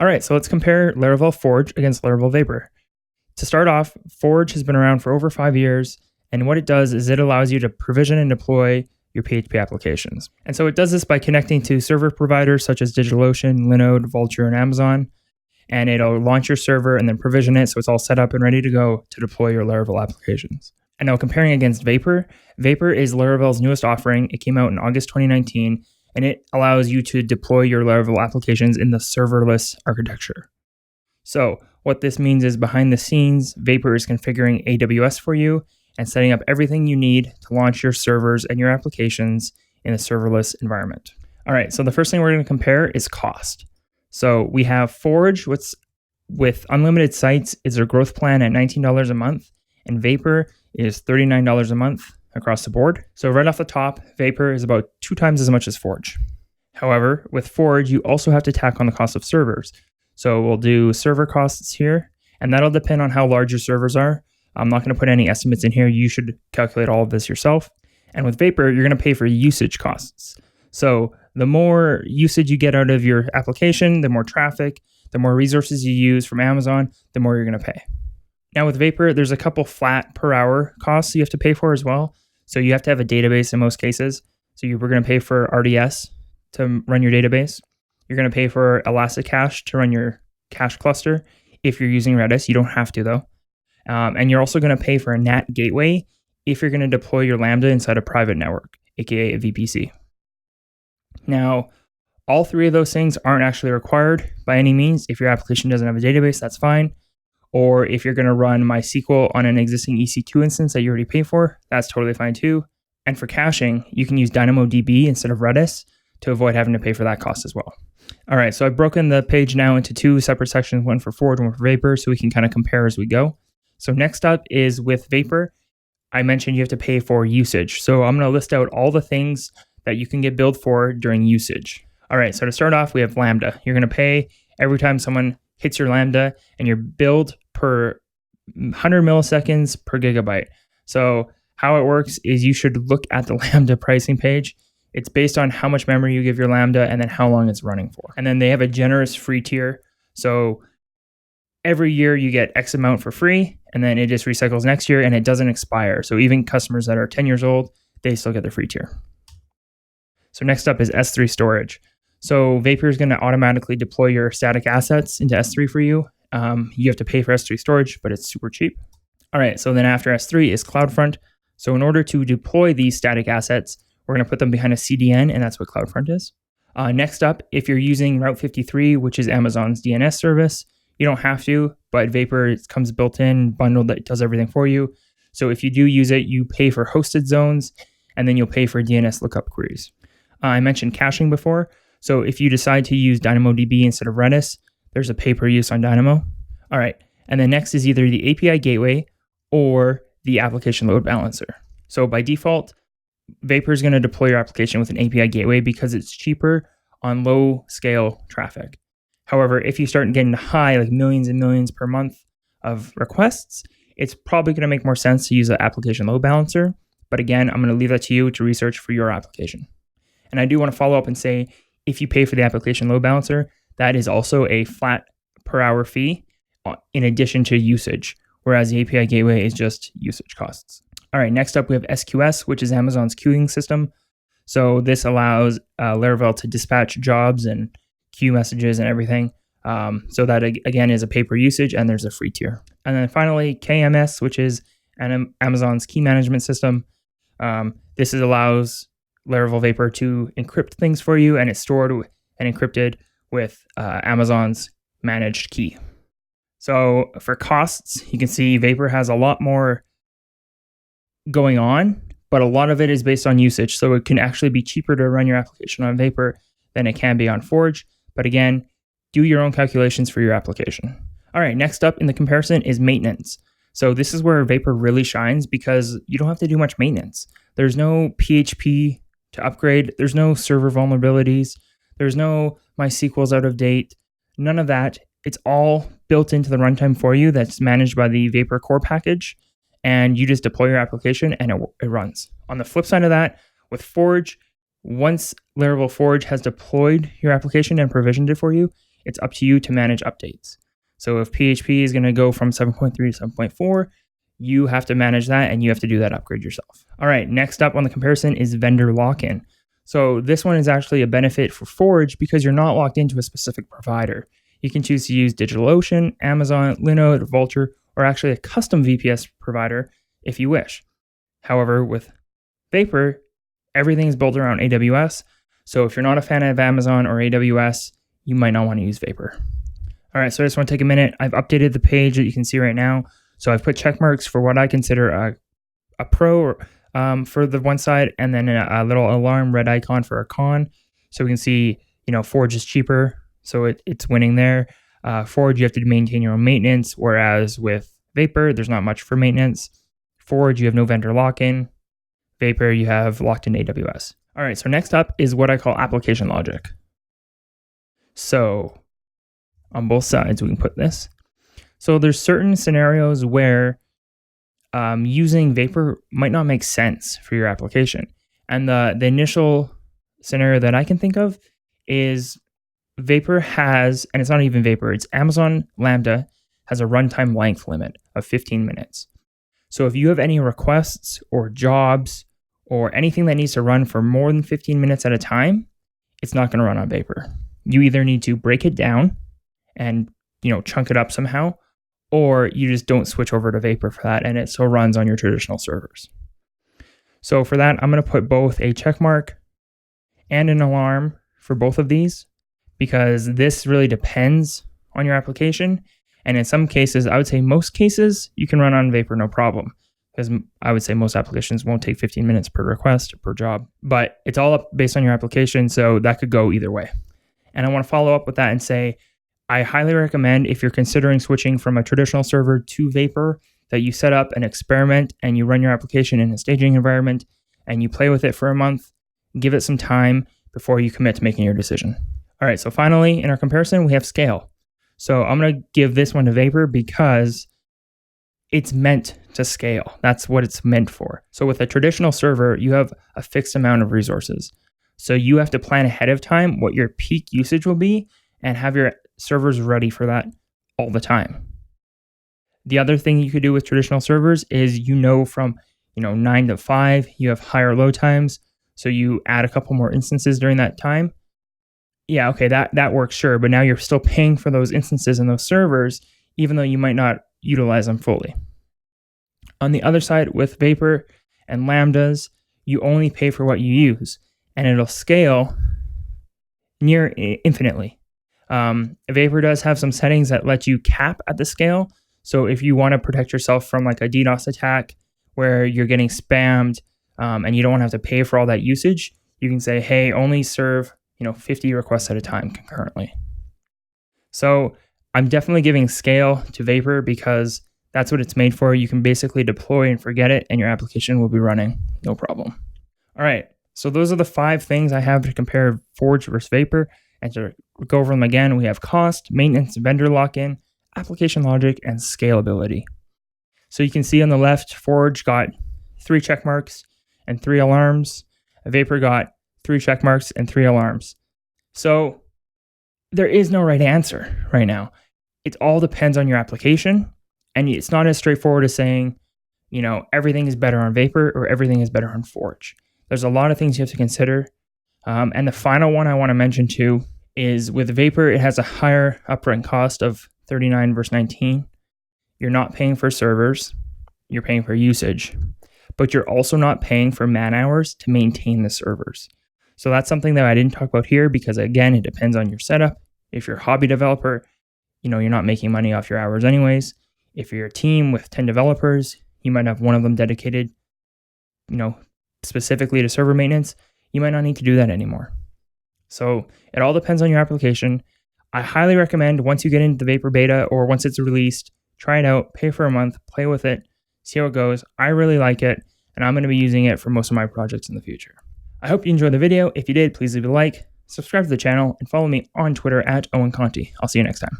All right, so let's compare Laravel Forge against Laravel Vapor. To start off, Forge has been around for over 5 years, and what it does is it allows you to provision and deploy your PHP applications. And so it does this by connecting to server providers such as DigitalOcean, Linode, Vultr, and Amazon, and it'll launch your server and then provision it so it's all set up and ready to go to deploy your Laravel applications. And now comparing against Vapor, Vapor is Laravel's newest offering. It came out in August 2019, and it allows you to deploy your Laravel applications in the serverless architecture. So what this means is behind the scenes, Vapor is configuring AWS for you and setting up everything you need to launch your servers and your applications in a serverless environment. All right, so the first thing we're going to compare is cost. So we have Forge with unlimited sites is their growth plan at $19 a month, and Vapor is $39 a month across the board. So right off the top, Vapor is about 2 times as much as Forge. However, with Forge, you also have to tack on the cost of servers. So we'll do server costs here, and that'll depend on how large your servers are. I'm not going to put any estimates in here. You should calculate all of this yourself. And with Vapor, you're going to pay for usage costs. So the more usage you get out of your application, the more traffic, the more resources you use from Amazon, the more you're going to pay. Now with Vapor, there's a couple flat per hour costs you have to pay for as well. So you have to have a database in most cases. So we're going to pay for RDS to run your database. You're going to pay for Elasticache to run your cache cluster. If you're using Redis, you don't have to though. And you're also going to pay for a NAT gateway if you're going to deploy your Lambda inside a private network, aka a VPC. Now, all 3 of those things aren't actually required by any means. If your application doesn't have a database, that's fine. Or if you're going to run MySQL on an existing EC2 instance that you already pay for, that's totally fine too. And for caching, you can use DynamoDB instead of Redis to avoid having to pay for that cost as well. All right, so I've broken the page now into 2 separate sections, one for Forge, one for Vapor, so we can kind of compare as we go. So next up is with Vapor. I mentioned you have to pay for usage. So I'm going to list out all the things that you can get billed for during usage. All right, so to start off, we have Lambda. You're going to pay every time someone hits your Lambda, and you're billed per 100 milliseconds per gigabyte. So how it works is you should look at the Lambda pricing page. It's based on how much memory you give your Lambda and then how long it's running for. And then they have a generous free tier. So every year you get X amount for free, and then it just recycles next year and it doesn't expire. So even customers that are 10 years old, they still get the free tier. So next up is S3 storage. So Vapor is going to automatically deploy your static assets into S3 for you. You have to pay for S3 storage, but it's super cheap. All right, so then after S3 is CloudFront. So in order to deploy these static assets, we're going to put them behind a CDN, and that's what CloudFront is. Next up, if you're using Route 53, which is Amazon's DNS service, you don't have to, but Vapor comes built in, bundled, that does everything for you. So if you do use it, you pay for hosted zones, and then you'll pay for DNS lookup queries. I mentioned caching before. So if you decide to use DynamoDB instead of Redis, there's a pay per use on Dynamo. All right. And then next is either the API gateway or the application load balancer. So by default, Vapor is going to deploy your application with an API gateway because it's cheaper on low scale traffic. However, if you start getting high, like millions and millions per month of requests, it's probably going to make more sense to use an application load balancer. But again, I'm going to leave that to you to research for your application. And I do want to follow up and say, if you pay for the application load balancer, that is also a flat per hour fee in addition to usage, whereas the API gateway is just usage costs. All right, next up we have SQS, which is Amazon's queuing system. So this allows Laravel to dispatch jobs and queue messages and everything. So that again is a pay per usage, and there's a free tier. And then finally KMS, which is Amazon's key management system. This allows Laravel Vapor to encrypt things for you, and it's stored and encrypted with Amazon's managed key. So for costs, you can see Vapor has a lot more going on, but a lot of it is based on usage. So it can actually be cheaper to run your application on Vapor than it can be on Forge. But again, do your own calculations for your application. All right, next up in the comparison is maintenance. So this is where Vapor really shines because you don't have to do much maintenance. There's no PHP to upgrade. There's no server vulnerabilities. There's no MySQL's out of date. None of that. It's all built into the runtime for you that's managed by the Vapor core package. And you just deploy your application and it runs. On the flip side of that, with Forge, once Laravel Forge has deployed your application and provisioned it for you, it's up to you to manage updates. So if PHP is going to go from 7.3 to 7.4, you have to manage that and you have to do that upgrade yourself. All right, next up on the comparison is vendor lock-in. So this one is actually a benefit for Forge because you're not locked into a specific provider. You can choose to use DigitalOcean, Amazon, Linode, Vultr, or actually a custom VPS provider if you wish. However, with Vapor, everything is built around AWS. So if you're not a fan of Amazon or AWS, you might not want to use Vapor. All right, so I just want to take a minute. I've updated the page that you can see right now. So I've put check marks for what I consider a pro for the one side, and then a little alarm red icon for a con. So we can see, Forge is cheaper, so it's winning there. Forge, you have to maintain your own maintenance, whereas with Vapor, there's not much for maintenance. Forge, you have no vendor lock-in. Vapor, you have locked-in AWS. All right, so next up is what I call application logic. So on both sides, we can put this. So there's certain scenarios where using Vapor might not make sense for your application. And the initial scenario that I can think of is Vapor has, and it's not even Vapor, it's Amazon Lambda has a runtime length limit of 15 minutes. So if you have any requests or jobs or anything that needs to run for more than 15 minutes at a time, it's not going to run on Vapor. You either need to break it down and chunk it up somehow, or you just don't switch over to Vapor for that, and it still runs on your traditional servers. So for that, I'm going to put both a check mark and an alarm for both of these, because this really depends on your application. And in some cases, I would say most cases, you can run on Vapor no problem, because I would say most applications won't take 15 minutes per request or per job, but it's all up based on your application, so that could go either way. And I want to follow up with that and say, I highly recommend, if you're considering switching from a traditional server to Vapor, that you set up an experiment and you run your application in a staging environment and you play with it for a month, give it some time before you commit to making your decision. All right, so finally, in our comparison, we have scale. So I'm going to give this one to Vapor because it's meant to scale. That's what it's meant for. So with a traditional server, you have a fixed amount of resources. So you have to plan ahead of time what your peak usage will be and have your servers ready for that all the time. The other thing you could do with traditional servers is, from 9 to 5, you have higher load times. So you add a couple more instances during that time. Yeah, okay, that works, sure. But now you're still paying for those instances and those servers, even though you might not utilize them fully. On the other side, with Vapor and Lambdas, you only pay for what you use, and it'll scale near infinitely. Vapor does have some settings that let you cap at the scale. So if you want to protect yourself from like a DDoS attack where you're getting spammed and you don't want to have to pay for all that usage, you can say, hey, only serve 50 requests at a time concurrently. So I'm definitely giving scale to Vapor because that's what it's made for. You can basically deploy and forget it, and your application will be running no problem. All right, so those are the 5 things I have to compare Forge versus Vapor. And to go over them again, we have cost, maintenance, vendor lock-in, application logic, and scalability. So you can see on the left, Forge got 3 check marks and 3 alarms. Vapor got 3 check marks and 3 alarms. So there is no right answer right now. It all depends on your application, and it's not as straightforward as saying, everything is better on Vapor or everything is better on Forge. There's a lot of things you have to consider. And the final one I want to mention too is with Vapor, it has a higher upfront cost of 39 versus 19. You're not paying for servers, you're paying for usage, but you're also not paying for man hours to maintain the servers. So that's something that I didn't talk about here because, again, it depends on your setup. If you're a hobby developer, you're not making money off your hours anyways. If you're a team with 10 developers, you might have one of them dedicated, specifically to server maintenance. You might not need to do that anymore. So it all depends on your application. I highly recommend, once you get into the Vapor beta or once it's released, try it out, pay for a month, play with it, see how it goes. I really like it, and I'm going to be using it for most of my projects in the future. I hope you enjoyed the video. If you did, please leave a like, subscribe to the channel, and follow me on Twitter @OwenConti. I'll see you next time.